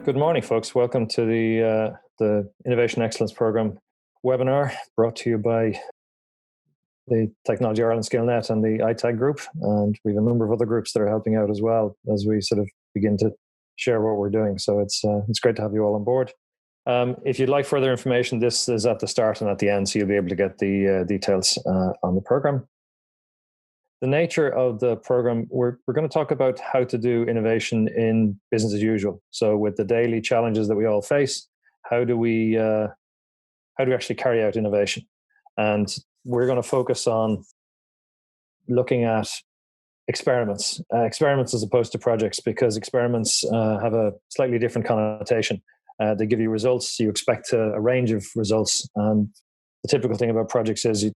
Good morning, folks. Welcome to the Innovation Excellence Program webinar brought to you by the Technology Ireland Skillnet and the ITAG group. And we have a number of other groups that are helping out as well as we sort of begin to share what we're doing. So it's great to have you all on board. If you'd like further information, this is at the start and at the end, so you'll be able to get the details on the program. The nature of the program, we're going to talk about how to do innovation in business as usual. So with the daily challenges that we all face, how do we actually carry out innovation? And we're going to focus on looking at experiments as opposed to projects, because experiments have a slightly different connotation. They give you results. You expect a range of results. And the typical thing about projects is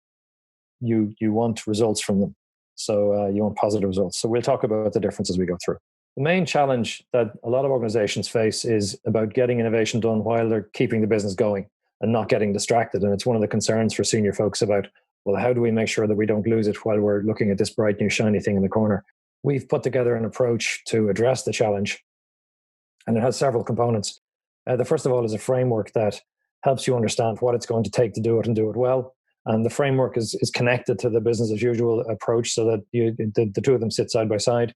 you want results from them. So you want positive results. So we'll talk about the difference as we go through. The main challenge that a lot of organizations face is about getting innovation done while they're keeping the business going and not getting distracted. And it's one of the concerns for senior folks about, well, how do we make sure that we don't lose it while we're looking at this bright new shiny thing in the corner? We've put together an approach to address the challenge, and it has several components. The first of all is a framework that helps you understand what it's going to take to do it and do it well. And the framework is connected to the business as usual approach, so that the two of them sit side by side.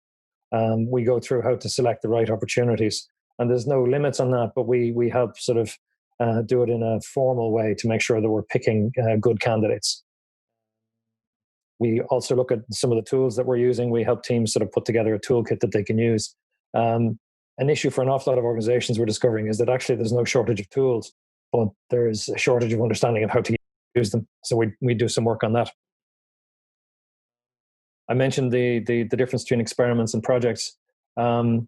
We go through how to select the right opportunities. And there's no limits on that, but we help sort of do it in a formal way to make sure that we're picking good candidates. We also look at some of the tools that we're using. We help teams sort of put together a toolkit that they can use. An issue for an awful lot of organizations we're discovering is that actually there's no shortage of tools, but there is a shortage of understanding of how to use them. So we do some work on that. I mentioned the difference between experiments and projects. We'll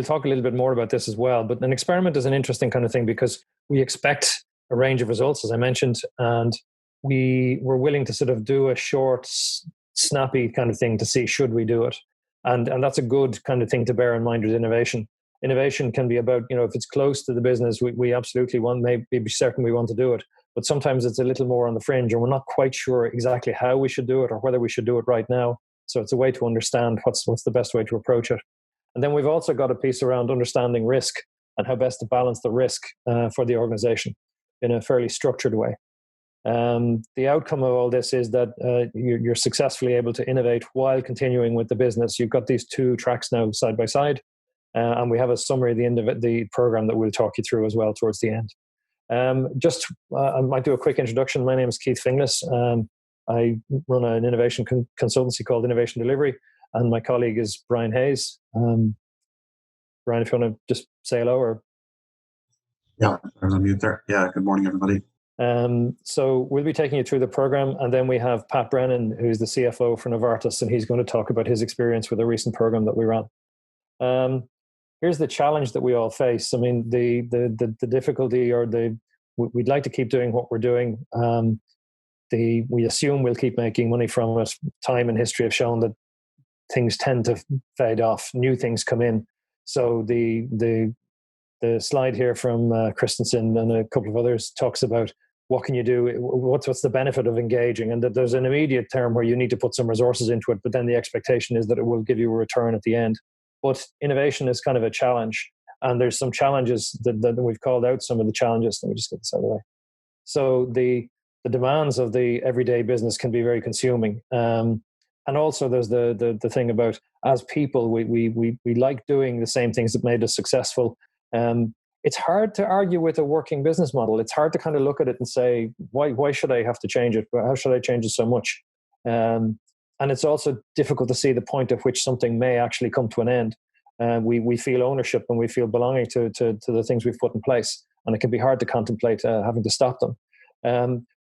talk a little bit more about this as well. But an experiment is an interesting kind of thing because we expect a range of results, as I mentioned, and we're willing to sort of do a short, snappy kind of thing to see should we do it. And that's a good kind of thing to bear in mind with innovation. Innovation can be about, if it's close to the business, we absolutely be certain we want to do it. But sometimes it's a little more on the fringe, and we're not quite sure exactly how we should do it or whether we should do it right now. So it's a way to understand what's the best way to approach it. And then we've also got a piece around understanding risk and how best to balance the risk for the organization in a fairly structured way. The outcome of all this is that you're successfully able to innovate while continuing with the business. You've got these two tracks now side by side, and we have a summary at the end of the program that we'll talk you through as well towards the end. I might do a quick introduction. My name is Keith Finglas. I run an innovation consultancy called Innovation Delivery, and my colleague is Brian Hayes. Brian, if you want to just say hello. Or Yeah, I'm on mute there. Yeah, good morning, everybody. So we'll be taking you through the program, and then we have Pat Brennan, who's the CFO for Novartis, and he's going to talk about his experience with a recent program that we ran. Here's the challenge that we all face. I mean, the difficulty, or we'd like to keep doing what we're doing. We assume we'll keep making money from it. Time and history have shown that things tend to fade off. New things come in. So the slide here from Christensen and a couple of others talks about what can you do? What's the benefit of engaging? And that there's an immediate term where you need to put some resources into it, but then the expectation is that it will give you a return at the end. But innovation is kind of a challenge, and there's some challenges that we've called out. Some of the challenges. Let me just get this out of the way. So the demands of the everyday business can be very consuming, and also there's the thing about, as people, we like doing the same things that made us successful. It's hard to argue with a working business model. It's hard to kind of look at it and say, why should I have to change it? How should I change it so much? And it's also difficult to see the point at which something may actually come to an end. We feel ownership and we feel belonging to the things we've put in place. And it can be hard to contemplate having to stop them.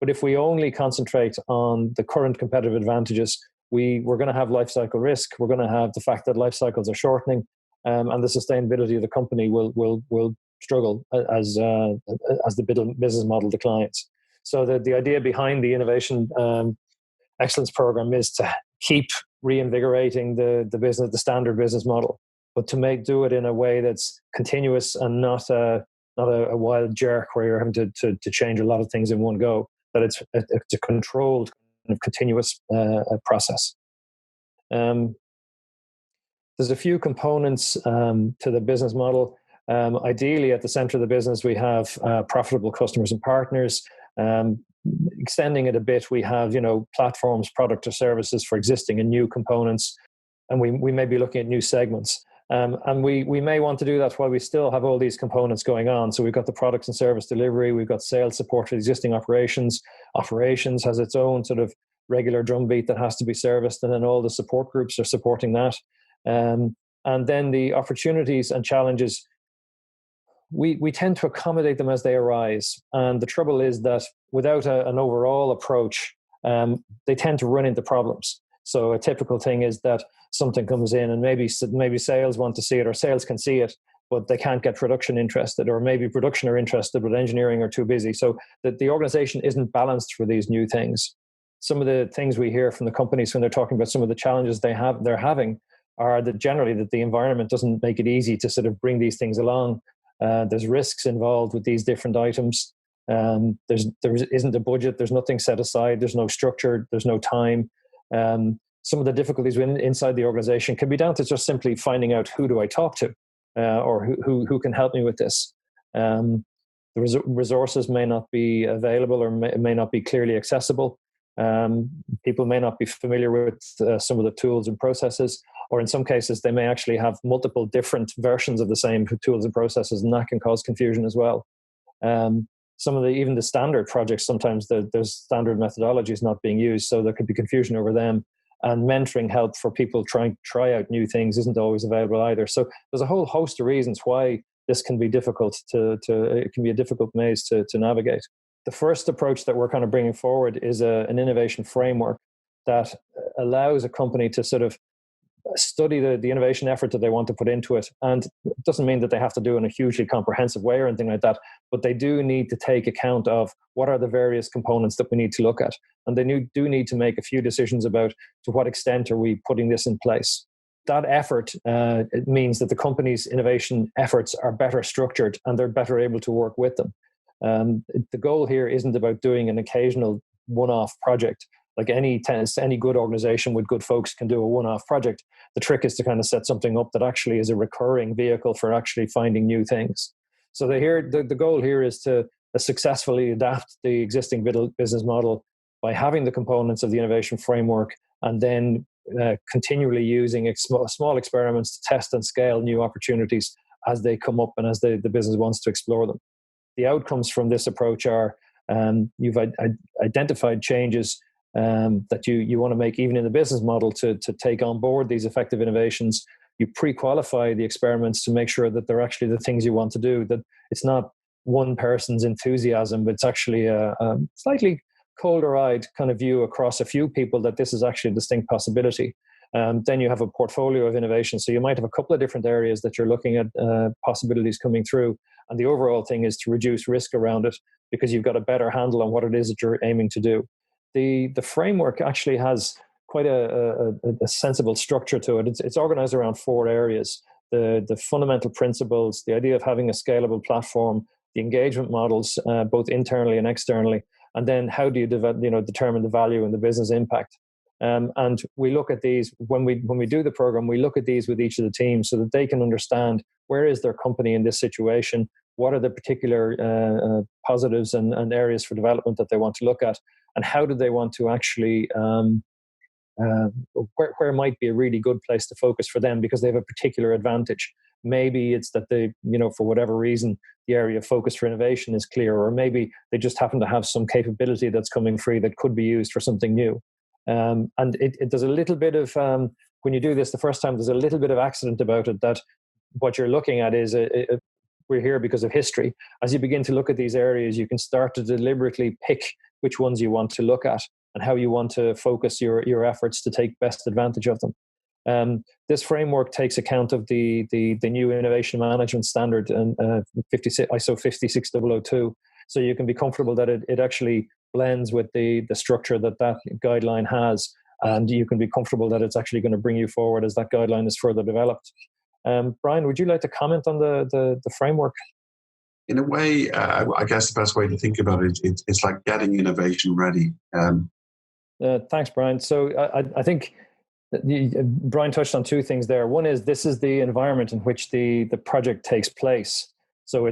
But if we only concentrate on the current competitive advantages, we're going to have life cycle risk. We're going to have the fact that life cycles are shortening, and the sustainability of the company will struggle as the business model declines. So the idea behind the Innovation Excellence Program is to keep reinvigorating the business, the standard business model, but to do it in a way that's continuous and not a wild jerk where you're having to change a lot of things in one go. That it's a controlled, continuous process. There's a few components to the business model. Ideally, at the center of the business, we have profitable customers and partners. Extending it a bit, we have platforms, product or services for existing and new components, and we may be looking at new segments. And we may want to do that while we still have all these components going on. So we've got the products and service delivery, we've got sales support for existing operations. Operations has its own sort of regular drumbeat that has to be serviced, and then all the support groups are supporting that. And then the opportunities and challenges, we tend to accommodate them as they arise. And the trouble is that without an overall approach, they tend to run into problems. So a typical thing is that something comes in and maybe sales want to see it, or sales can see it, but they can't get production interested, or maybe production are interested, but engineering are too busy. So that the organization isn't balanced for these new things. Some of the things we hear from the companies when they're talking about some of the challenges they're having are that generally that the environment doesn't make it easy to sort of bring these things along. There's risks involved with these different items. There isn't a budget. There's nothing set aside. There's no structure. There's no time. Some of the difficulties inside the organization can be down to just simply finding out who do I talk to, or who can help me with this. The resources may not be available, or may not be clearly accessible. People may not be familiar with some of the tools and processes, or in some cases they may actually have multiple different versions of the same tools and processes, and that can cause confusion as well. Some of even the standard projects, sometimes there's standard methodologies not being used, so there could be confusion over them. And mentoring help for people trying to try out new things isn't always available either. So there's a whole host of reasons why this can be difficult it can be a difficult maze to navigate. The first approach that we're kind of bringing forward is an innovation framework that allows a company to sort of study the innovation effort that they want to put into it. And it doesn't mean that they have to do it in a hugely comprehensive way or anything like that, but they do need to take account of what are the various components that we need to look at. And they do need to make a few decisions about to what extent are we putting this in place. That effort it means that the company's innovation efforts are better structured and they're better able to work with them. The goal here isn't about doing an occasional one-off project. Like any good organization with good folks can do a one-off project. The trick is to kind of set something up that actually is a recurring vehicle for actually finding new things. So the goal here is to successfully adapt the existing business model by having the components of the innovation framework, and then continually using small experiments to test and scale new opportunities as they come up and as the business wants to explore them. The outcomes from this approach are you've identified changes that you want to make even in the business model to take on board these effective innovations. You pre-qualify the experiments to make sure that they're actually the things you want to do, that it's not one person's enthusiasm, but it's actually a slightly colder-eyed kind of view across a few people that this is actually a distinct possibility. Then you have a portfolio of innovation. So you might have a couple of different areas that you're looking at possibilities coming through. And the overall thing is to reduce risk around it because you've got a better handle on what it is that you're aiming to do. The framework actually has quite a sensible structure to it. It's organized around 4 areas: the fundamental principles, the idea of having a scalable platform, the engagement models, both internally and externally, and then how do you determine the value and the business impact. And we look at these when we do the program. We look at these with each of the teams so that they can understand where is their company in this situation, what are the particular positives and areas for development that they want to look at, and how do they want to actually where might be a really good place to focus for them because they have a particular advantage. Maybe it's that they, for whatever reason, the area of focus for innovation is clear, or maybe they just happen to have some capability that's coming free that could be used for something new. And there's a little bit of, when you do this the first time, there's a little bit of accident about it, that what you're looking at is, we're here because of history. As you begin to look at these areas, you can start to deliberately pick which ones you want to look at and how you want to focus your efforts to take best advantage of them. This framework takes account of the new innovation management standard and ISO 56002. So you can be comfortable that it actually blends with the structure that guideline has, and you can be comfortable that it's actually going to bring you forward as that guideline is further developed. Brian, would you like to comment on the framework? In a way, I guess the best way to think about it, it's like getting innovation ready. Thanks, Brian. So I think Brian touched on two things there. One is this is the environment in which the project takes place. So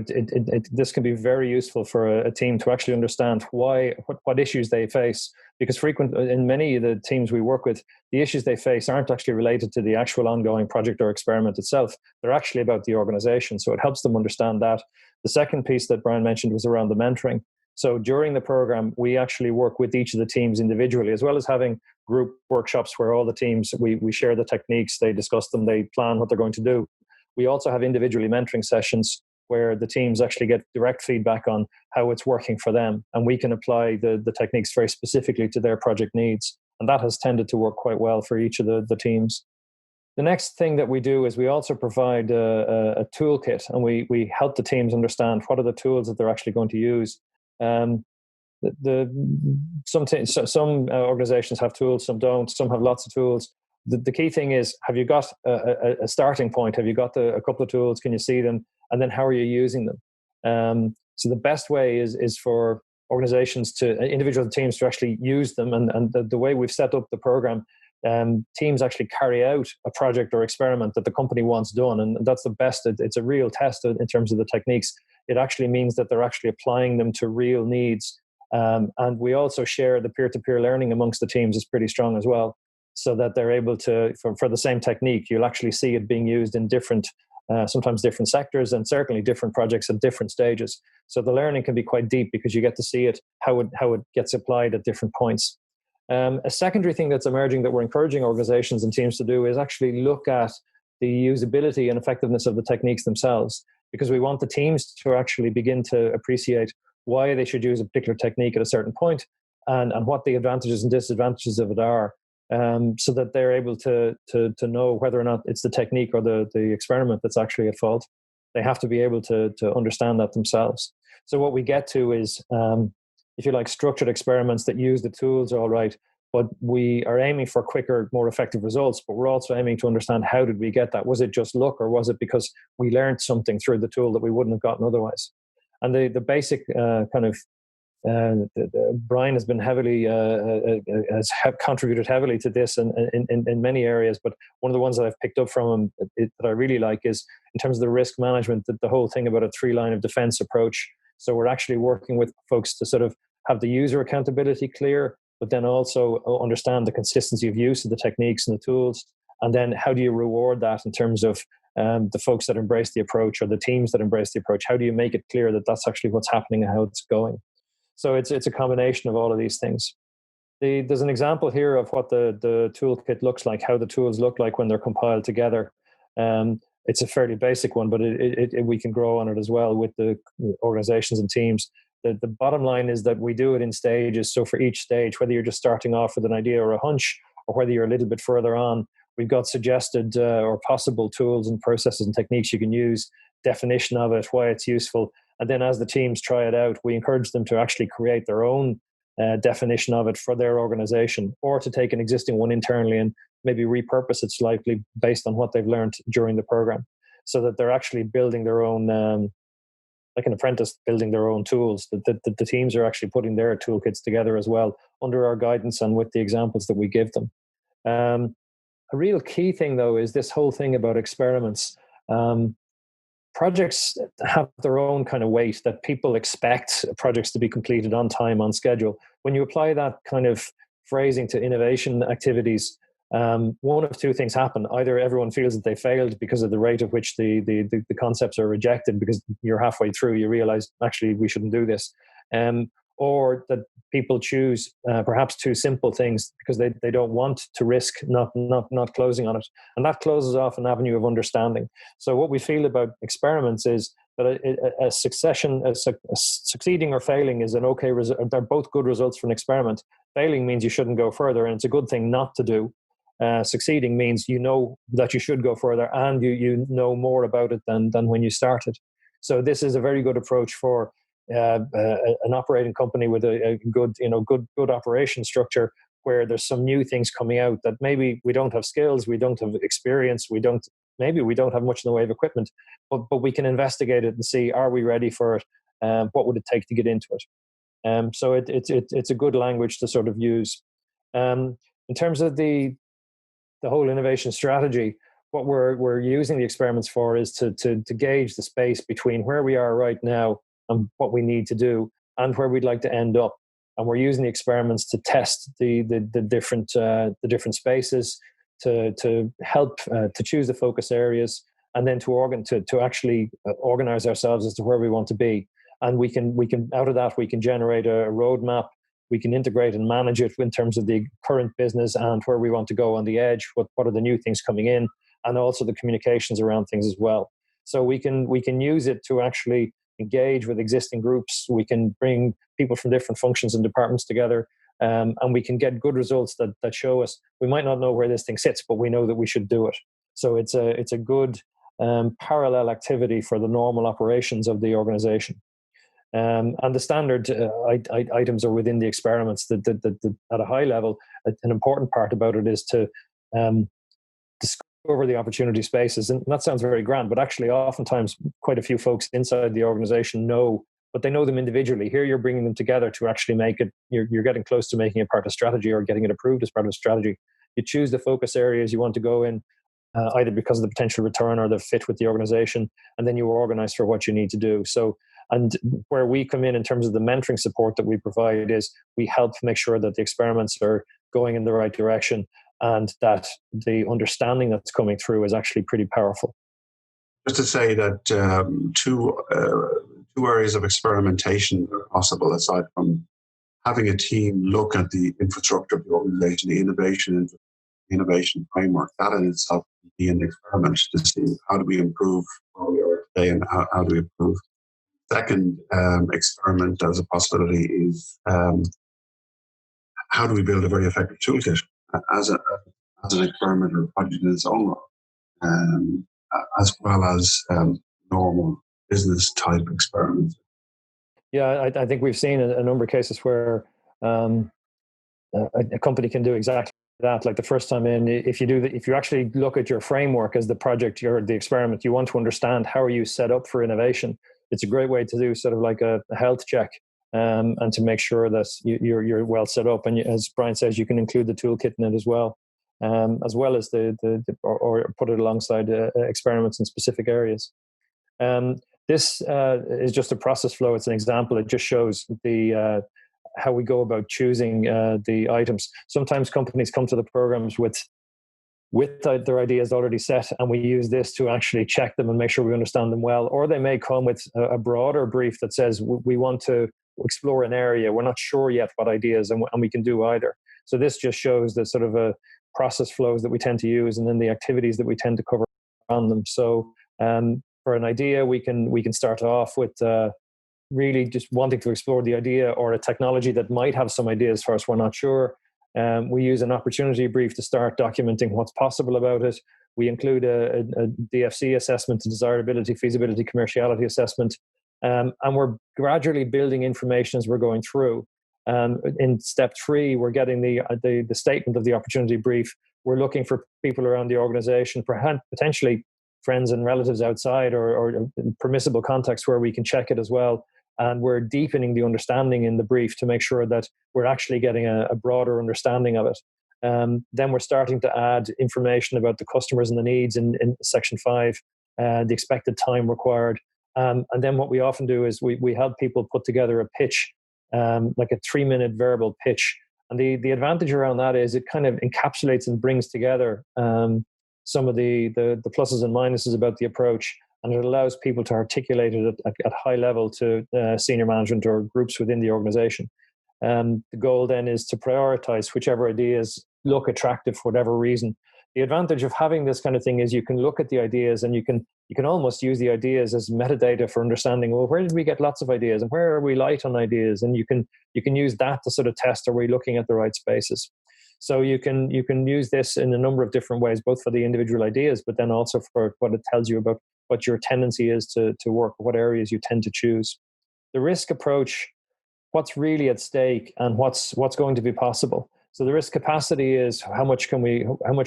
this can be very useful for a team to actually understand what issues they face, because in many of the teams we work with, the issues they face aren't actually related to the actual ongoing project or experiment itself. They're actually about the organization. So it helps them understand that. The second piece that Brian mentioned was around the mentoring. So during the program, we actually work with each of the teams individually, as well as having group workshops where all the teams, we share the techniques, they discuss them, they plan what they're going to do. We also have individually mentoring sessions where the teams actually get direct feedback on how it's working for them. And we can apply the techniques very specifically to their project needs. And that has tended to work quite well for each of the teams. The next thing that we do is we also provide a toolkit, and we help the teams understand what are the tools that they're actually going to use. Some organizations have tools, some don't, some have lots of tools. The key thing is, have you got a starting point? Have you got a couple of tools? Can you see them? And then how are you using them? So the best way is for organizations individual teams to actually use them. And the way we've set up the program, teams actually carry out a project or experiment that the company wants done. And that's the best. It's a real test in terms of the techniques. It actually means that they're actually applying them to real needs. And we also share the peer-to-peer learning amongst the teams is pretty strong as well, so that they're able to, for the same technique, you'll actually see it being used in sometimes different sectors, and certainly different projects at different stages. So the learning can be quite deep because you get to see how it gets applied at different points. A secondary thing that's emerging that we're encouraging organizations and teams to do is actually look at the usability and effectiveness of the techniques themselves, because we want the teams to actually begin to appreciate why they should use a particular technique at a certain point, and what the advantages and disadvantages of it are, so that they're able to know whether or not it's the technique or the experiment that's actually at fault. They have to be able to understand that themselves. So what we get to is, if you like, structured experiments that use the tools, all right, but we are aiming for quicker, more effective results, but we're also aiming to understand, how did we get that? Was it just luck, or was it because we learned something through the tool that we wouldn't have gotten otherwise? And the basic Brian has been has contributed heavily to this in many areas, but one of the ones that I've picked up from him that I really like is, in terms of the risk management, the whole thing about a 3-line of defense approach. So we're actually working with folks to sort of have the user accountability clear, but then also understand the consistency of use of the techniques and the tools. And then how do you reward that in terms of the folks that embrace the approach, or the teams that embrace the approach? How do you make it clear that that's actually what's happening and how it's going? So it's a combination of all of these things. There's an example here of what the toolkit looks like, how the tools look like when they're compiled together. It's a fairly basic one, but we can grow on it as well with the organizations and teams. The bottom line is that we do it in stages. So for each stage, whether you're just starting off with an idea or a hunch, or whether you're a little bit further on, we've got suggested or possible tools and processes and techniques you can use, definition of it, why it's useful. And then as the teams try it out, we encourage them to actually create their own definition of it for their organization, or to take an existing one internally and maybe repurpose it slightly based on what they've learned during the program, so that they're actually building their own, like an apprentice building their own tools. The teams are actually putting their toolkits together as well, under our guidance and with the examples that we give them. A real key thing, though, is this whole thing about experiments. Projects have their own kind of weight, that people expect projects to be completed on time, on schedule. When you apply that kind of phrasing to innovation activities, one of two things happen. Either everyone feels that they failed because of the rate at which the concepts are rejected, because you're halfway through, you realize, actually, we shouldn't do this. Or that people choose perhaps too simple things because they don't want to risk not closing on it. And that closes off an avenue of understanding. So what we feel about experiments is that succeeding or failing is an okay result. They're both good results for an experiment. Failing means you shouldn't go further, and it's a good thing not to do. Succeeding means you know that you should go further, and you know more about it than when you started. So this is a very good approach for an operating company with a good operation structure, where there's some new things coming out that maybe we don't have skills, we don't have experience, maybe we don't have much in the way of equipment, but we can investigate it and see, are we ready for it? What would it take to get into it? So it's a good language to sort of use. In terms of the the whole innovation strategy, what we're using the experiments for is to gauge the space between where we are right now and what we need to do and where we'd like to end up. And we're using the experiments to test the different spaces, to help to choose the focus areas, and then to actually organize ourselves as to where we want to be. And we can out of that we can generate a roadmap. We can integrate and manage it in terms of the current business and where we want to go on the edge. What are the new things coming in, and also the communications around things as well. So we can use it to actually engage with existing groups. We can bring people from different functions and departments together, and we can get good results that show us. We might not know where this thing sits, but we know that we should do it. So it's a good parallel activity for the normal operations of the organization. And the standard items are within the experiments. That at a high level, an important part about it is to discover the opportunity spaces. And that sounds very grand, but actually oftentimes quite a few folks inside the organization know, but they know them individually. Here you're bringing them together to actually make it, you're getting close to making it part of strategy or getting it approved as part of strategy. You choose the focus areas you want to go in, either because of the potential return or the fit with the organization, and then you organize for what you need to do. So, and where we come in terms of the mentoring support that we provide is we help make sure that the experiments are going in the right direction and that the understanding that's coming through is actually pretty powerful. Just to say that two areas of experimentation are possible aside from having a team look at the infrastructure of the organization, the innovation framework. That in itself can be an experiment to see how do we improve where we are today and how do we improve. Second experiment as a possibility is how do we build a very effective toolkit as an experiment or a project in its own right, as well as normal business type experiments. Yeah, I think we've seen a number of cases where a company can do exactly that. Like the first time in, if you actually look at your framework as the project or the experiment, you want to understand how are you set up for innovation. It's a great way to do sort of like a health check, and to make sure that you're well set up. And as Brian says, you can include the toolkit in it as well as or put it alongside experiments in specific areas. This is just a process flow. It's an example. It just shows the how we go about choosing the items. Sometimes companies come to the programs with their ideas already set, and we use this to actually check them and make sure we understand them well. Or they may come with a broader brief that says we want to explore an area. We're not sure yet what ideas, and we can do either. So this just shows the sort of a process flows that we tend to use, and then the activities that we tend to cover on them. So for an idea, we can start off with really just wanting to explore the idea or a technology that might have some ideas for us. We're not sure. We use an opportunity brief to start documenting what's possible about it. We include a DFC assessment, a desirability, feasibility, commerciality assessment, and we're gradually building information as we're going through. In step 3, we're getting the statement of the opportunity brief. We're looking for people around the organization, potentially friends and relatives outside or permissible contacts where we can check it as well. And we're deepening the understanding in the brief to make sure that we're actually getting a broader understanding of it. Then we're starting to add information about the customers and the needs in section 5, the expected time required. And then what we often do is we help people put together a pitch, like a 3-minute verbal pitch. And the advantage around that is it kind of encapsulates and brings together some of the pluses and minuses about the approach. And it allows people to articulate it at high level to senior management or groups within the organization. The goal then is to prioritize whichever ideas look attractive for whatever reason. The advantage of having this kind of thing is you can look at the ideas and you can almost use the ideas as metadata for understanding, well, where did we get lots of ideas and where are we light on ideas? And you can use that to sort of test, are we looking at the right spaces? So you can use this in a number of different ways, both for the individual ideas, but then also for what it tells you about what your tendency is to work, what areas you tend to choose. The risk approach, what's really at stake and what's going to be possible. So the risk capacity is how much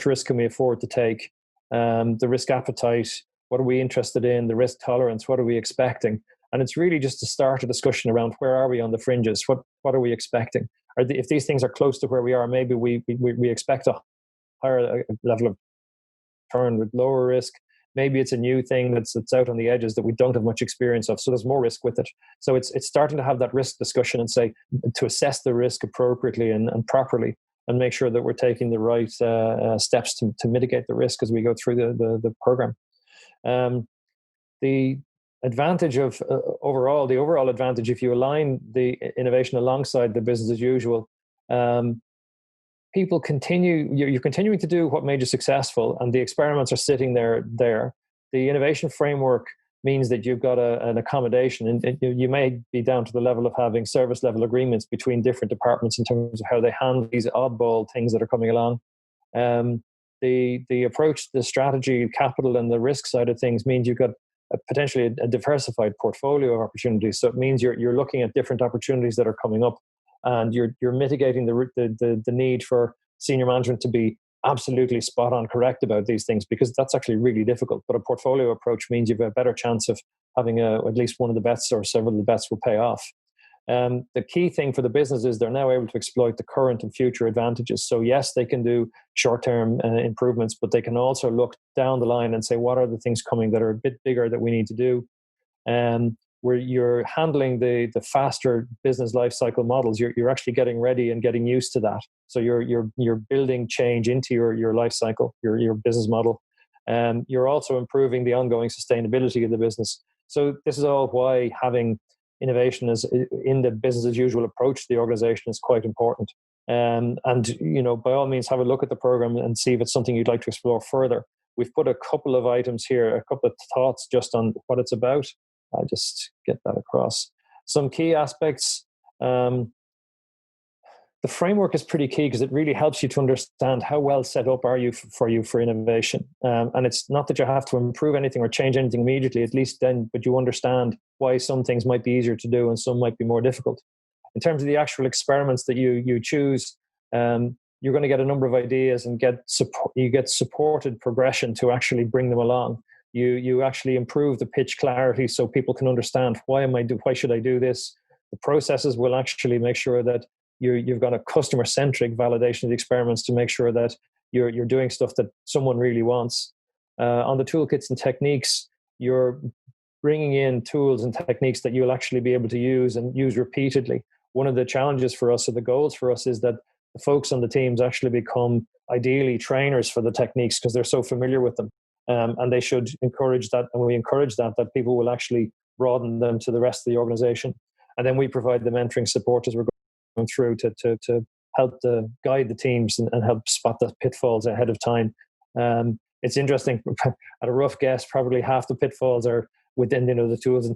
risk can we afford to take? The risk appetite, what are we interested in? The risk tolerance, what are we expecting? And it's really just to start a discussion around where are we on the fringes? What are we expecting? If these things are close to where we are, maybe we expect a higher level of return with lower risk. Maybe it's a new thing that's out on the edges that we don't have much experience of, so there's more risk with it. So it's starting to have that risk discussion and say, to assess the risk appropriately and properly, and make sure that we're taking the right steps to mitigate the risk as we go through the program. The advantage of the overall advantage, if you align the innovation alongside the business as usual, you're continuing to do what made you successful, and the experiments are sitting there. The innovation framework means that you've got an accommodation, and you may be down to the level of having service level agreements between different departments in terms of how they handle these oddball things that are coming along. The approach, the strategy, capital, and the risk side of things means you've got potentially a diversified portfolio of opportunities. So it means you're looking at different opportunities that are coming up, and you're mitigating the need for senior management to be absolutely spot on correct about these things, because that's actually really difficult. But a portfolio approach means you've a better chance of having at least one of the bets or several of the bets will pay off. The key thing for the business is they're now able to exploit the current and future advantages. So yes, they can do short-term improvements, but they can also look down the line and say, what are the things coming that are a bit bigger that we need to do? Where you're handling the faster business life cycle models, you're actually getting ready and getting used to that. So you're building change into your life cycle, your business model. You're also improving the ongoing sustainability of the business. So this is all why having innovation is in the business as usual approach to the organization is quite important. And by all means, have a look at the program and see if it's something you'd like to explore further. We've put a couple of items here, a couple of thoughts just on what it's about. I'll just get that across. Some key aspects. The framework is pretty key because it really helps you to understand how well set up are you for innovation. And it's not that you have to improve anything or change anything immediately, at least then, but you understand why some things might be easier to do and some might be more difficult. In terms of the actual experiments that you choose, you're going to get a number of ideas and you get supported progression to actually bring them along. You actually improve the pitch clarity so people can understand why should I do this? The processes will actually make sure that you've got a customer-centric validation of the experiments to make sure that you're doing stuff that someone really wants. On the toolkits and techniques, you're bringing in tools and techniques that you'll actually be able to use and use repeatedly. One of the challenges for us, or the goals for us, is that the folks on the teams actually become ideally trainers for the techniques because they're so familiar with them. And they should encourage that, and we encourage that people will actually broaden them to the rest of the organization. And then we provide the mentoring support as we're going through to help guide the teams and help spot the pitfalls ahead of time. It's interesting, at a rough guess, probably half the pitfalls are within the tools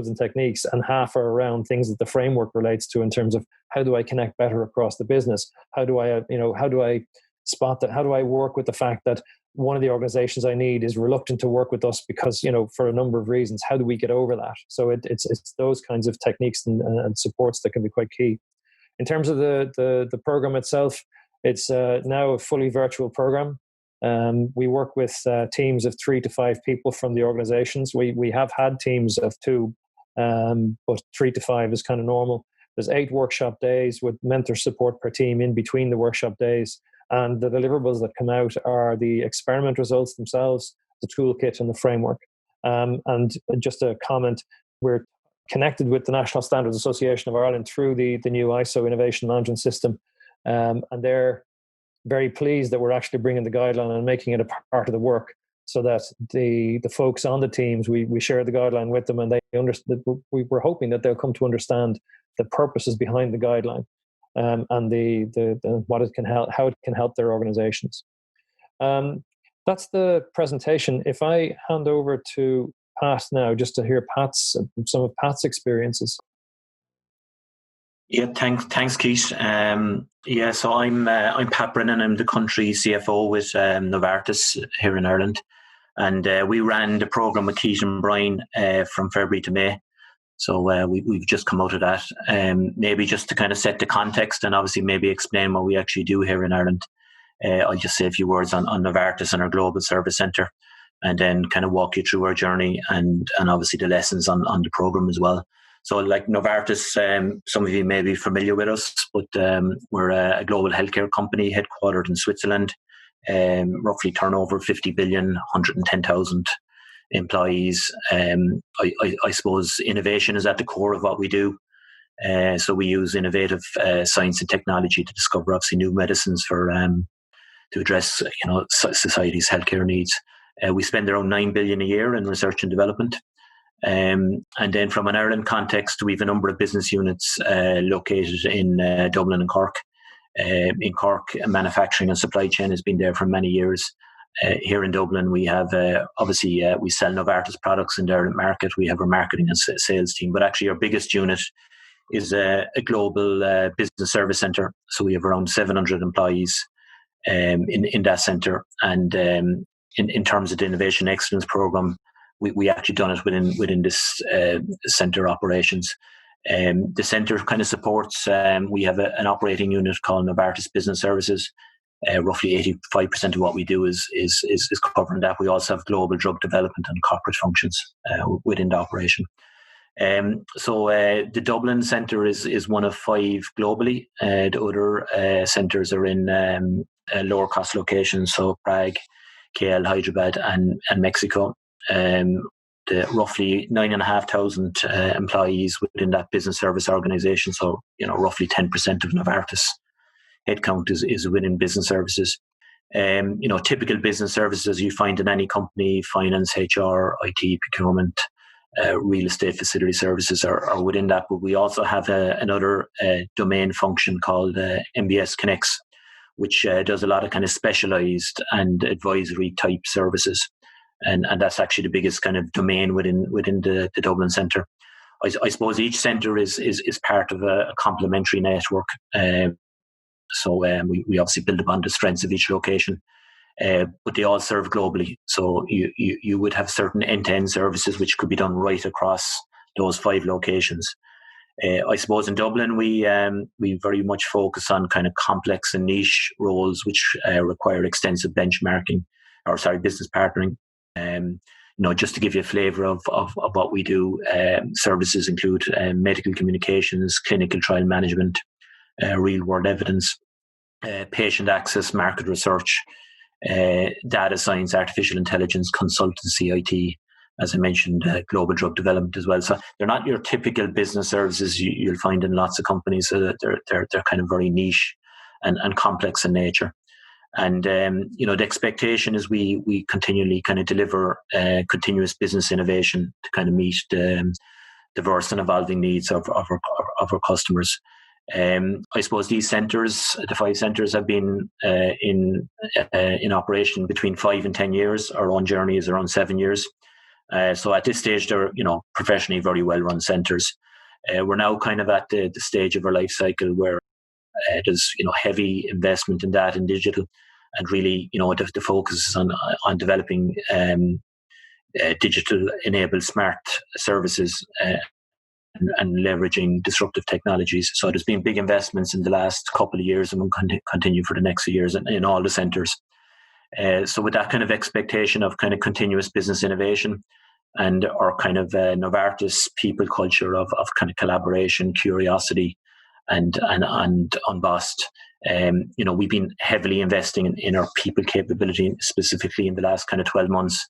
and techniques, and half are around things that the framework relates to in terms of how do I connect better across the business? How do I spot that? How do I work with the fact that one of the organizations I need is reluctant to work with us because, for a number of reasons? How do we get over that? So it's those kinds of techniques and supports that can be quite key. In terms of the program itself, it's now a fully virtual program. We work with teams of 3 to 5 people from the organizations. We have had teams of 2, but 3 to 5 is kind of normal. There's 8 workshop days with mentor support per team in between the workshop days. And the deliverables that come out are the experiment results themselves, the toolkit, and the framework. And just a comment, we're connected with the National Standards Association of Ireland through the new ISO Innovation Management System. And they're very pleased that we're actually bringing the guideline and making it a part of the work, so that the folks on the teams, we share the guideline with them, and they understand. We're hoping that they'll come to understand the purposes behind the guideline, and the what it can help, how it can help their organizations. That's the presentation. If I hand over to Pat now, just to hear some of Pat's experiences. Yeah, thanks, Keith. So I'm Pat Brennan. I'm the country CFO with Novartis here in Ireland, and we ran the program with Keith and Brian from February to May. So we've just come out of that. Maybe just to kind of set the context and obviously maybe explain what we actually do here in Ireland. I'll just say a few words on Novartis and our Global Service Centre, and then kind of walk you through our journey and obviously the lessons on the program as well. So like Novartis, some of you may be familiar with us, but we're a global healthcare company headquartered in Switzerland. roughly turnover 50 billion, 110,000 employees. I suppose innovation is at the core of what we do. So we use innovative science and technology to discover obviously new medicines for to address society's healthcare needs. We spend around 9 billion a year in research and development. And then from an Ireland context, we have a number of business units located in Dublin and Cork. In Cork, manufacturing and supply chain has been there for many years. Here in Dublin, we have obviously we sell Novartis products in the Ireland market. We have our marketing and sales team, but actually our biggest unit is a global business service centre. So we have around 700 employees in that centre. And in terms of the Innovation Excellence Programme, we actually done it within this centre operations. The centre kind of supports, we have an operating unit called Novartis Business Services. Roughly 85% of what we do is covering that. We also have global drug development and corporate functions within the operation. So the Dublin centre is one of 5 globally. The other centres are in lower cost locations, so Prague, KL, Hyderabad, and Mexico. The roughly 9,500 employees within that business service organisation. So roughly 10% of Novartis headcount is within business services. Typical business services you find in any company: finance, HR, IT, procurement, real estate, facility services are within that. But we also have another domain function called MBS Connects, which does a lot of kind of specialised and advisory type services. And that's actually the biggest kind of domain within the Dublin centre. I suppose each centre is part of a complementary network. So we obviously build upon the strengths of each location, but they all serve globally. So you would have certain end-to-end services which could be done right across those 5 locations. I suppose in Dublin we very much focus on kind of complex and niche roles which require extensive business partnering. Just to give you a flavour of what we do, services include medical communications, clinical trial management, real world evidence, patient access, market research, data science, artificial intelligence, consultancy, IT, as I mentioned, global drug development as well. So they're not your typical business services you'll find in lots of companies. So they're kind of very niche and complex in nature. And the expectation is we continually kind of deliver continuous business innovation to kind of meet the diverse and evolving needs of our customers. I suppose these centres, the 5 centres, have been in operation between 5 and 10 years. Our own journey is around 7 years. So at this stage, they're professionally very well run centres. We're now kind of at the stage of our life cycle where there's heavy investment in that and digital, and really the focus is on developing digital enabled smart services and leveraging disruptive technologies. So there's been big investments in the last couple of years and will continue for the next few years in all the centres. So with that kind of expectation of kind of continuous business innovation and our kind of Novartis people culture of kind of collaboration, curiosity, and unbossed, we've been heavily investing in our people capability, specifically in the last kind of 12 months.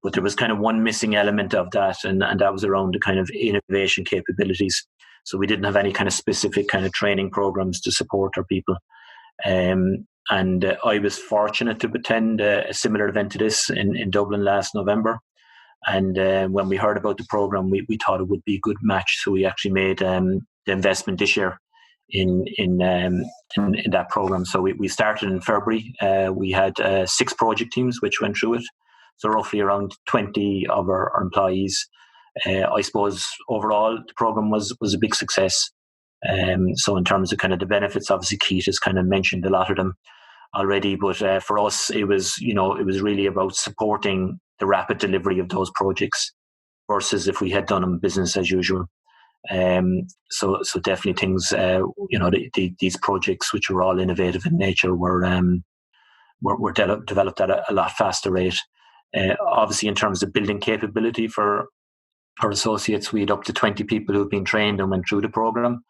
But there was kind of one missing element of that, and that was around the kind of innovation capabilities. So we didn't have any kind of specific kind of training programs to support our people. And I was fortunate to attend a similar event to this in Dublin last November. And when we heard about the program, we thought it would be a good match. So we actually made the investment this year in that program. So we started in February. We had 6 project teams which went through it. So roughly around 20 of our employees. I suppose overall the program was a big success. So in terms of kind of the benefits, obviously Keith has kind of mentioned a lot of them already, but for us it was really about supporting the rapid delivery of those projects versus if we had done them business as usual. So definitely things, these projects, which were all innovative in nature, were developed at a lot faster rate. Obviously, in terms of building capability for our associates, we had up to 20 people who've been trained and went through the program.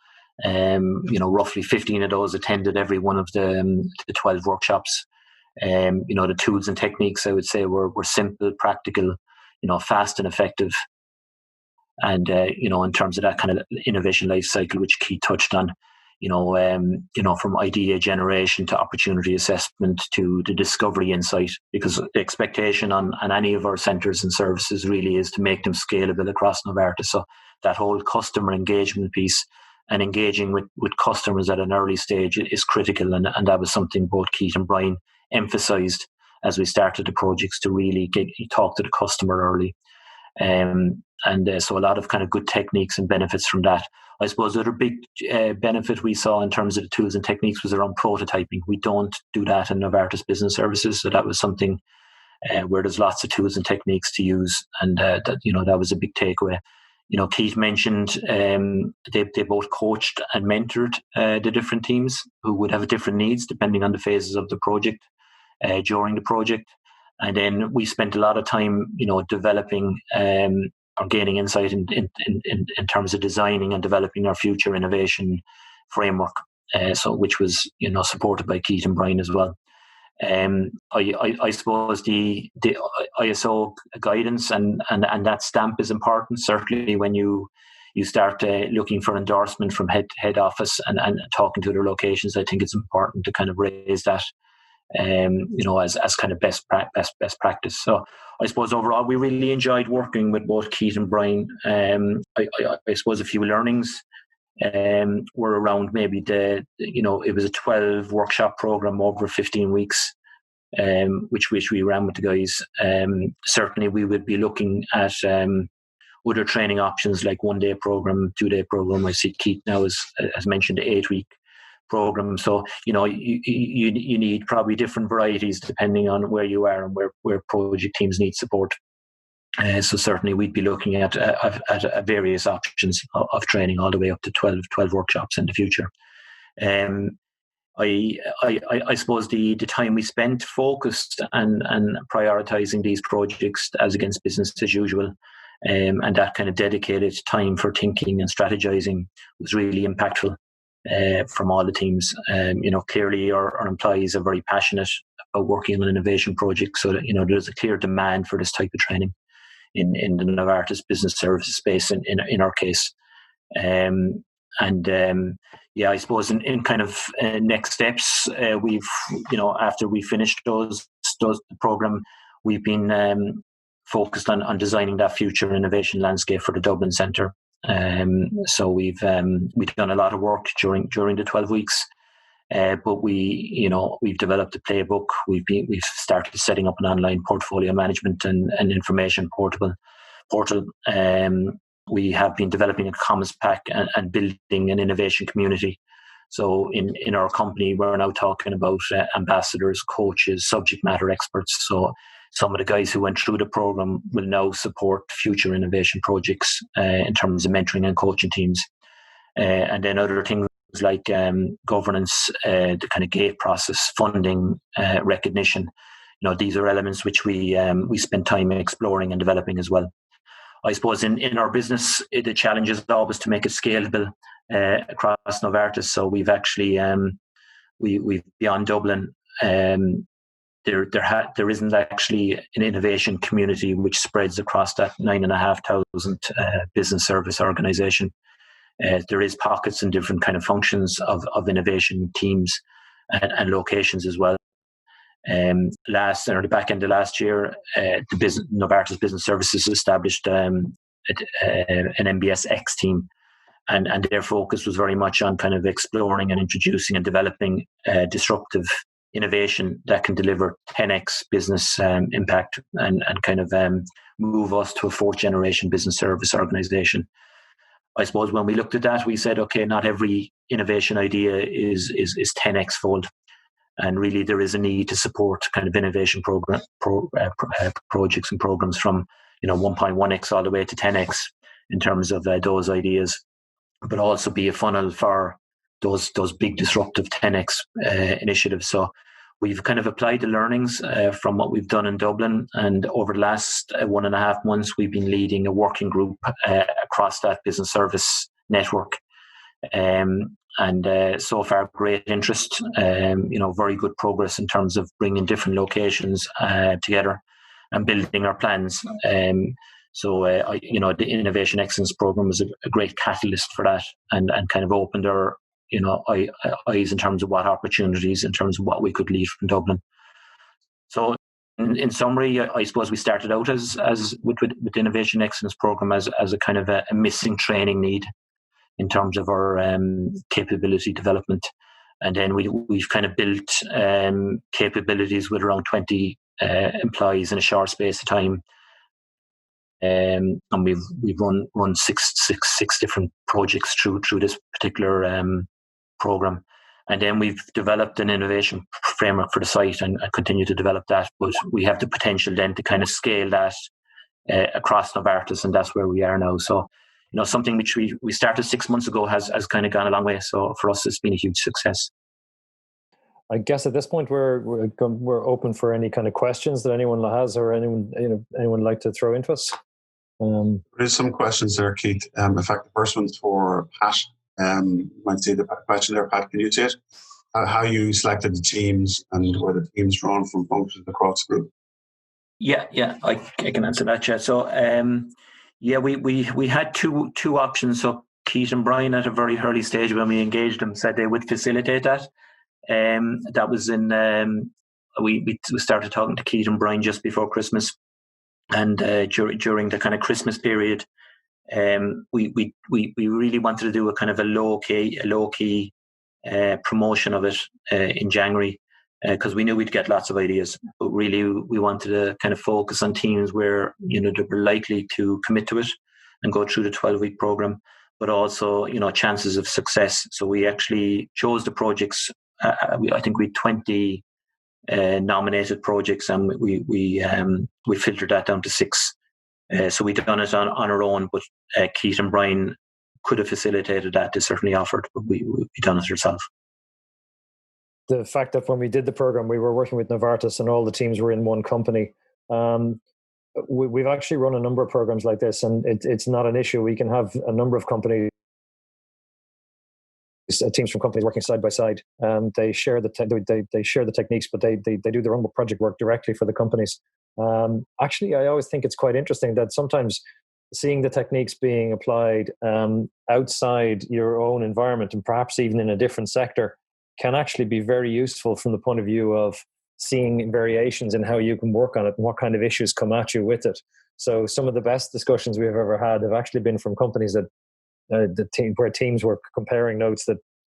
Roughly 15 of those attended every one of the 12 workshops. The tools and techniques, I would say, were simple, practical, fast and effective. And, in terms of that kind of innovation life cycle, which Keith touched on, from idea generation to opportunity assessment to the discovery insight, because the expectation on any of our centres and services really is to make them scalable across Novartis. So that whole customer engagement piece and engaging with customers at an early stage is critical. And that was something both Keith and Brian emphasised as we started the projects, to really talk to the customer early. So a lot of kind of good techniques and benefits from that. I suppose the other big benefit we saw in terms of the tools and techniques was around prototyping. We don't do that in Novartis Business Services, so that was something where there's lots of tools and techniques to use, and that was a big takeaway. Keith mentioned they both coached and mentored the different teams who would have different needs depending on the phases of the project during the project. And then we spent a lot of time, developing or gaining insight in terms of designing and developing our future innovation framework. Which was, supported by Keith and Brian as well. I suppose the ISO guidance and that stamp is important. Certainly, when you start looking for endorsement from head office and talking to other locations, I think it's important to kind of raise that. As kind of best practice. So I suppose overall we really enjoyed working with both Keith and Brian. I suppose a few learnings were around maybe it was a 12 workshop program over 15 weeks, which we ran with the guys. Certainly we would be looking at other training options like 1-day program, 2-day program. I see Keith now as mentioned, 8-week program. So you need probably different varieties depending on where you are and where project teams need support. So certainly we'd be looking at various options of training all the way up to 12 workshops in the future. I suppose the time we spent focused and prioritizing these projects as against business as usual, and that kind of dedicated time for thinking and strategizing was really impactful. From all the teams. Clearly our employees are very passionate about working on an innovation project, so that there's a clear demand for this type of training in the Novartis Business Services space in our case. I suppose in kind of next steps, we've after we finished those the program, we've been focused on designing that future innovation landscape for the Dublin Centre. So we've done a lot of work during the 12 weeks, but we've developed a playbook. We've started setting up an online portfolio management and information portal. We have been developing a comms pack and building an innovation community. So in our company, we're now talking about ambassadors, coaches, subject matter experts. So some of the guys who went through the program will now support future innovation projects in terms of mentoring and coaching teams. And then other things like governance, the kind of gate process, funding, recognition. These are elements which we spend time exploring and developing as well. I suppose in our business, the challenge is always to make it scalable across Novartis. So we've actually, we've beyond Dublin, there isn't actually an innovation community which spreads across that 9,500 business service organisation. There is pockets and different kind of functions of innovation teams and locations as well. The back end of last year, Novartis Business Services established an MBS X team, and their focus was very much on kind of exploring and introducing and developing disruptive innovation that can deliver 10x business impact and kind of move us to a 4th generation business service organization. I suppose when we looked at that, we said, okay, not every innovation idea is 10x fold. And really there is a need to support kind of innovation projects and programs from 1.1x all the way to 10x in terms of those ideas, but also be a funnel for those big disruptive 10x initiatives. So we've kind of applied the learnings from what we've done in Dublin, and over the last 1.5 months, we've been leading a working group across that business service network And so far, great interest. Very good progress in terms of bringing different locations together and building our plans. The Innovation Excellence Program was a great catalyst for that, and kind of opened our eyes in terms of what opportunities, in terms of what we could lead from Dublin. So, in summary, I suppose we started out as with the Innovation Excellence Program as a kind of a missing training need in terms of our capability development, and then we've kind of built capabilities with around 20 employees in a short space of time, and we've run six different projects through this particular program. And then we've developed an innovation framework for the site and continue to develop that. But we have the potential then to kind of scale that across Novartis, and that's where we are now. So, something which we started 6 months ago has kind of gone a long way. So for us, it's been a huge success. I guess at this point we're open for any kind of questions that anyone has, or anyone would like to throw into us. There's some questions there, Keith. In fact, the first one's for Pat. You might see the question there, Pat. Can you say it? How you selected the teams, and were the teams drawn from functions across the group? Yeah, I can answer that. Yeah. So, we had two options. So Keith and Brian, at a very early stage when we engaged them, said they would facilitate that. That was in we started talking to Keith and Brian just before Christmas, and during the kind of Christmas period, we really wanted to do a kind of a low key promotion of it in January, because we knew we'd get lots of ideas, but really we wanted to kind of focus on teams where they were likely to commit to it and go through the 12-week program, but also chances of success. So we actually chose the projects. I think we had 20 nominated projects, and we filtered that down to 6. So we done it on our own, but Keith and Brian could have facilitated that. They certainly offered, but we done it ourselves. The fact that when we did the program, we were working with Novartis and all the teams were in one company. We've actually run a number of programs like this, and it's not an issue. We can have a number of companies, teams from companies working side by side. They share they share the techniques, but they do their own project work directly for the companies. Actually, I always think it's quite interesting that sometimes seeing the techniques being applied outside your own environment, and perhaps even in a different sector, can actually be very useful from the point of view of seeing variations in how you can work on it and what kind of issues come at you with it. So some of the best discussions we've ever had have actually been from companies that where teams were comparing notes that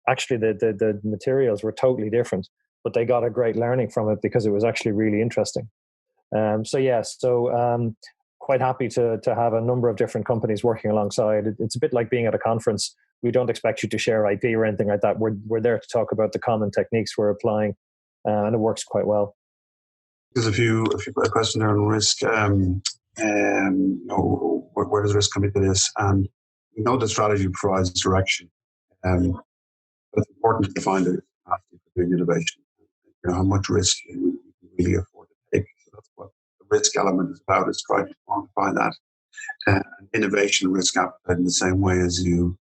actually the materials were totally different, but they got a great learning from it because it was actually really interesting. Quite happy to have a number of different companies working alongside. It's a bit like being at a conference. We don't expect you to share IP or anything like that. We're there to talk about the common techniques we're applying, and it works quite well. There's a few questions there on risk. Where does risk come into this? And we know the strategy provides direction, but it's important to define the capacity for doing innovation. How much risk you really afford to take. So that's what the risk element is about, is trying to quantify that. Innovation risk appetite in the same way as you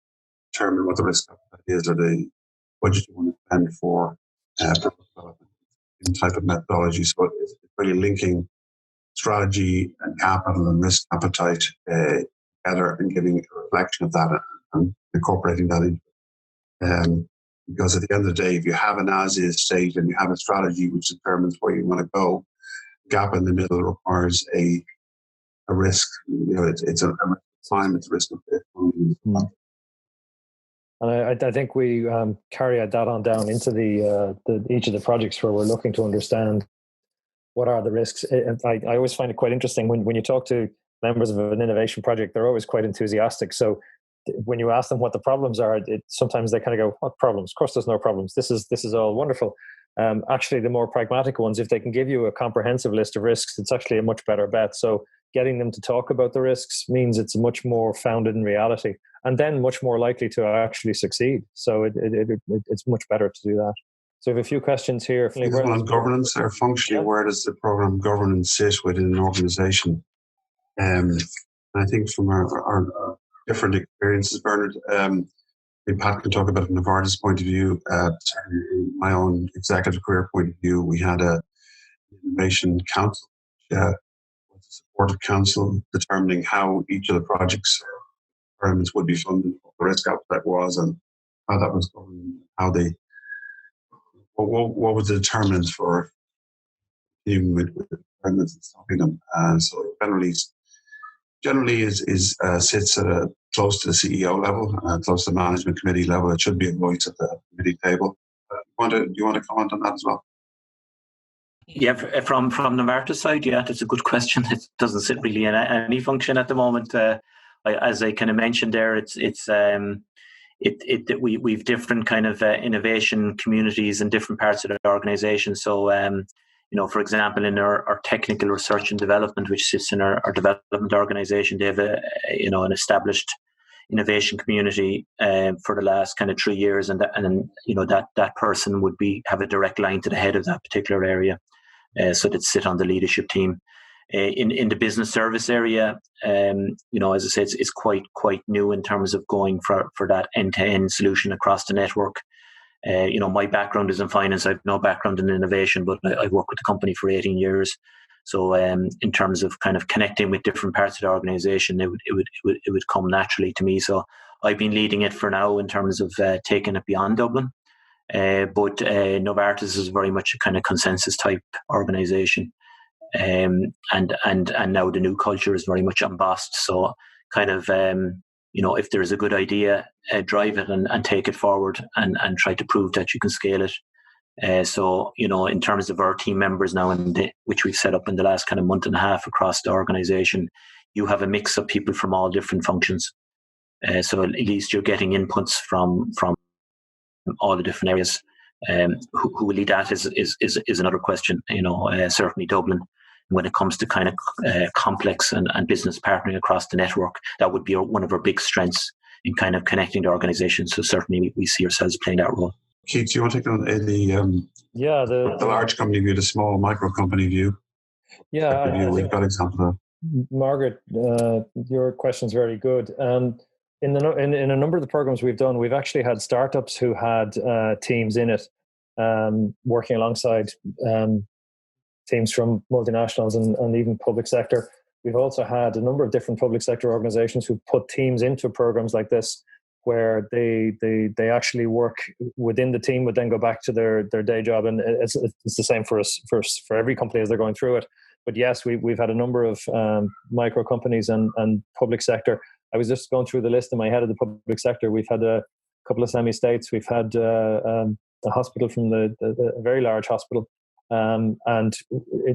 determine what the risk appetite is, or the budget you want to spend for development in type of methodology. So it's really linking strategy and capital and risk appetite together and giving a reflection of that and incorporating that in. Because at the end of the day, if you have an as-is state and you have a strategy which determines where you want to go, gap in the middle requires a risk. It's a time, it's a risk of it. And I think we carry that on down into each of the projects where we're looking to understand what are the risks. I always find it quite interesting when you talk to members of an innovation project, they're always quite enthusiastic. So when you ask them what the problems are, sometimes they kind of go, "What problems? Of course, there's no problems. This is all wonderful." Actually, the more pragmatic ones, if they can give you a comprehensive list of risks, it's actually a much better bet. So getting them to talk about the risks means it's much more founded in reality, and then much more likely to actually succeed. So it's much better to do that. So we have a few questions here. On governance or functionally, where does the program governance sit within an organization? I think from our different experiences, Bernard, Pat can talk about it from Novartis' point of view. Certainly from my own executive career point of view, we had a innovation council, was a supportive council determining how each of the projects requirements would be funded, what the risk appetite was, and how that was going, how they, what was the determinants for dealing with requirements and stopping them. So generally sits close to the CEO level, close to the management committee level. It should be a voice at the committee table. Do you want to comment on that as well? Yeah, from Novartis side, yeah, that's a good question. It doesn't sit really in any function at the moment. As I kind of mentioned there, we've different kind of innovation communities in different parts of the organisation. So, for example, in our technical research and development, which sits in our development organisation, they have an established innovation community for the last kind of 3 years, and that person would have a direct line to the head of that particular area, so they'd sit on the leadership team. In the business service area, as I said, it's quite new in terms of going for that end-to-end solution across the network. My background is in finance. I have no background in innovation, but I've worked with the company for 18 years. So in terms of kind of connecting with different parts of the organisation, it would come naturally to me. So I've been leading it for now in terms of taking it beyond Dublin. But Novartis is very much a kind of consensus type organisation. And now the new culture is very much embossed. So kind of, if there is a good idea, drive it and take it forward and try to prove that you can scale it. So, in terms of our team members now, which we've set up in the last kind of month and a half across the organisation, you have a mix of people from all different functions. So at least you're getting inputs from all the different areas. Who will lead that is another question. Certainly Dublin, when it comes to kind of complex and business partnering across the network, that would be one of our big strengths in kind of connecting the organisation. So certainly we see ourselves playing that role. Keith, do you want to take on the large company view, the small micro company view? Yeah, we've got example of. Margaret, your question's very good. In a number of the programs we've done, we've actually had startups who had teams in it, working alongside teams from multinationals and even public sector. We've also had a number of different public sector organizations who put teams into programs like this, where they actually work within the team, but then go back to their day job. And it's the same for us, for every company as they're going through it. But yes, we've had a number of micro companies and public sector. I was just going through the list in my head of the public sector. We've had a couple of semi-states. We've had a hospital from a very large hospital. And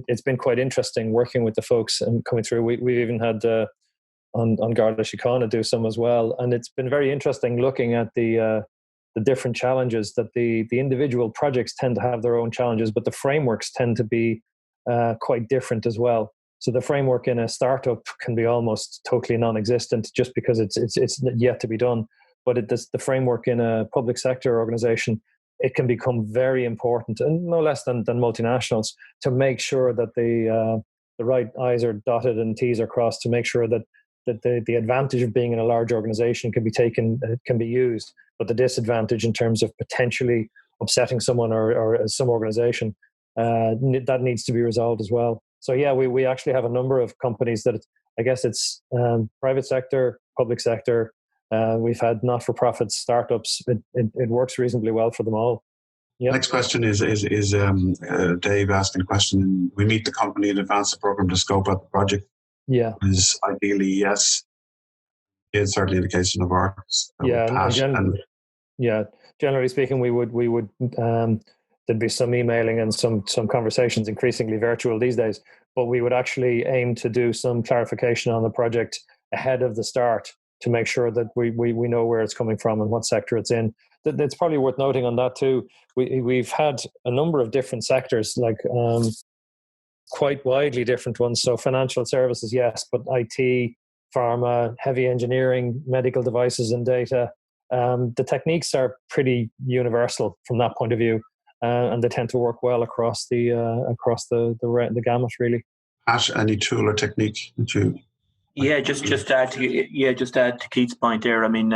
it's been quite interesting working with the folks and coming through. We even had on Garda Síochána do some as well. And it's been very interesting looking at the different challenges that the individual projects tend to have their own challenges, but the frameworks tend to be quite different as well. So the framework in a startup can be almost totally non-existent just because it's yet to be done. But the framework in a public sector organization, it can become very important, and no less than multinationals, to make sure that the right I's are dotted and T's are crossed, to make sure that the advantage of being in a large organization can be used, but the disadvantage in terms of potentially upsetting someone or some organization, that needs to be resolved as well. So yeah, we actually have a number of companies that I guess it's private sector, public sector. We've had not-for-profit startups. It works reasonably well for them all. Yep. Next question is Dave asking a question. We meet the company in advance of the program to scope out the project. Yeah. Is ideally yes. It's certainly the case of Novartis. Generally speaking, we would there'd be some emailing and some conversations, increasingly virtual these days, but we would actually aim to do some clarification on the project ahead of the start to make sure that we know where it's coming from and what sector it's in. It's probably worth noting on that too. We've had a number of different sectors, like quite widely different ones. So financial services, yes, but IT, pharma, heavy engineering, medical devices and data. The techniques are pretty universal from that point of view. And they tend to work well across the gamut, really. Pat, any tool or technique that you Yeah, just add to Keith's point there. I mean,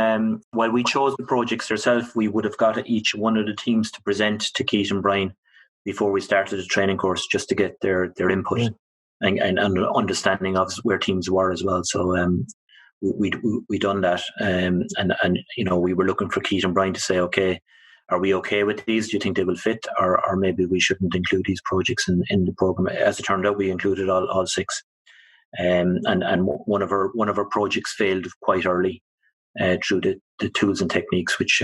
while we chose the projects ourselves, we would have got each one of the teams to present to Keith and Brian before we started the training course, just to get their input and understanding of where teams were as well. So we done that, and we were looking for Keith and Brian to say, okay, are we okay with these? Do you think they will fit, or maybe we shouldn't include these projects in the program? As it turned out, we included all 6. And one of our projects failed quite early through the tools and techniques which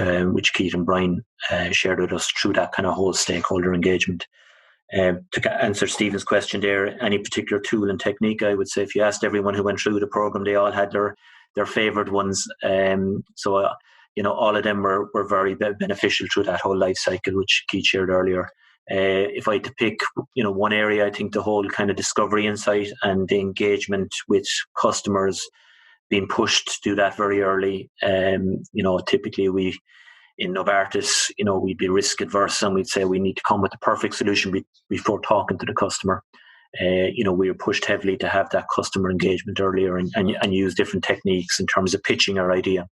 Keith and Brian shared with us through that kind of whole stakeholder engagement. To answer Stephen's question there, any particular tool and technique, I would say if you asked everyone who went through the program, they all had their favoured ones. So all of them were very beneficial through that whole life cycle, which Keith shared earlier. If I had to pick, one area, I think the whole kind of discovery insight and the engagement with customers, being pushed to do that very early. Typically we in Novartis, we'd be risk adverse and we'd say we need to come with the perfect solution before talking to the customer. We were pushed heavily to have that customer engagement earlier and use different techniques in terms of pitching our idea.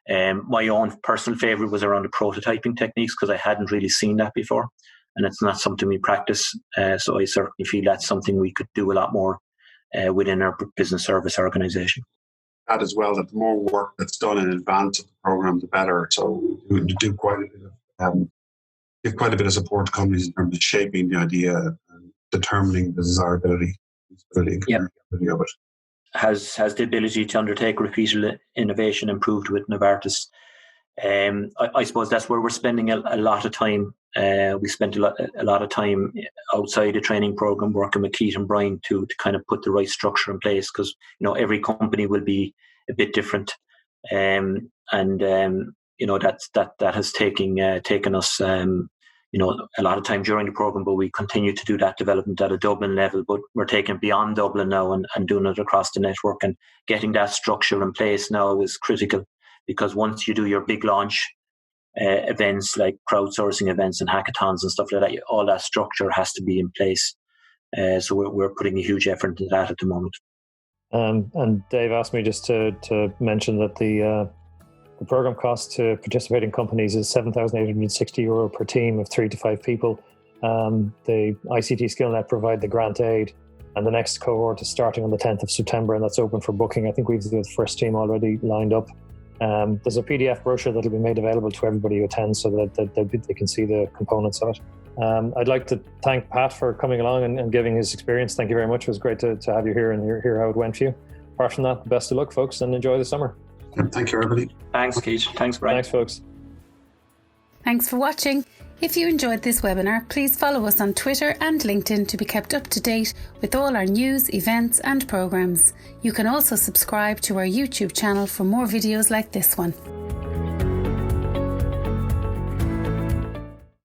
My own personal favourite was around the prototyping techniques, because I hadn't really seen that before. And it's not something we practice. So I certainly feel that's something we could do a lot more within our business service organisation. Add as well that the more work that's done in advance of the program, the better. So we do quite a bit of support to companies in terms of shaping the idea and determining the desirability and capability of it. Has the ability to undertake repeated innovation improved with Novartis? I suppose that's where we're spending a lot of time. We spent a lot of time outside the training program working with Keith and Brian to kind of put the right structure in place, because every company will be a bit different, that has taken us a lot of time during the program, but we continue to do that development at a Dublin level. But we're taking beyond Dublin now and doing it across the network, and getting that structure in place now is critical, because once you do your big launch events like crowdsourcing events and hackathons and stuff like that, all that structure has to be in place. So we're putting a huge effort into that at the moment. And Dave asked me just to mention that the program cost to participating companies is €7,860 per team of 3 to 5 people. The ICT Skillnet provide the grant aid, and the next cohort is starting on the 10th of September, and that's open for booking. I think we've the first team already lined up. There's a PDF brochure that will be made available to everybody who attends, so that they can see the components of it. I'd like to thank Pat for coming along and giving his experience. Thank you very much. It was great to have you here and hear how it went for you. Apart from that, best of luck, folks, and enjoy the summer. Thank you, everybody. Thanks, Keith. Thanks, Brian. Thanks, folks. Thanks for watching. If you enjoyed this webinar, please follow us on Twitter and LinkedIn to be kept up to date with all our news, events and programmes. You can also subscribe to our YouTube channel for more videos like this one.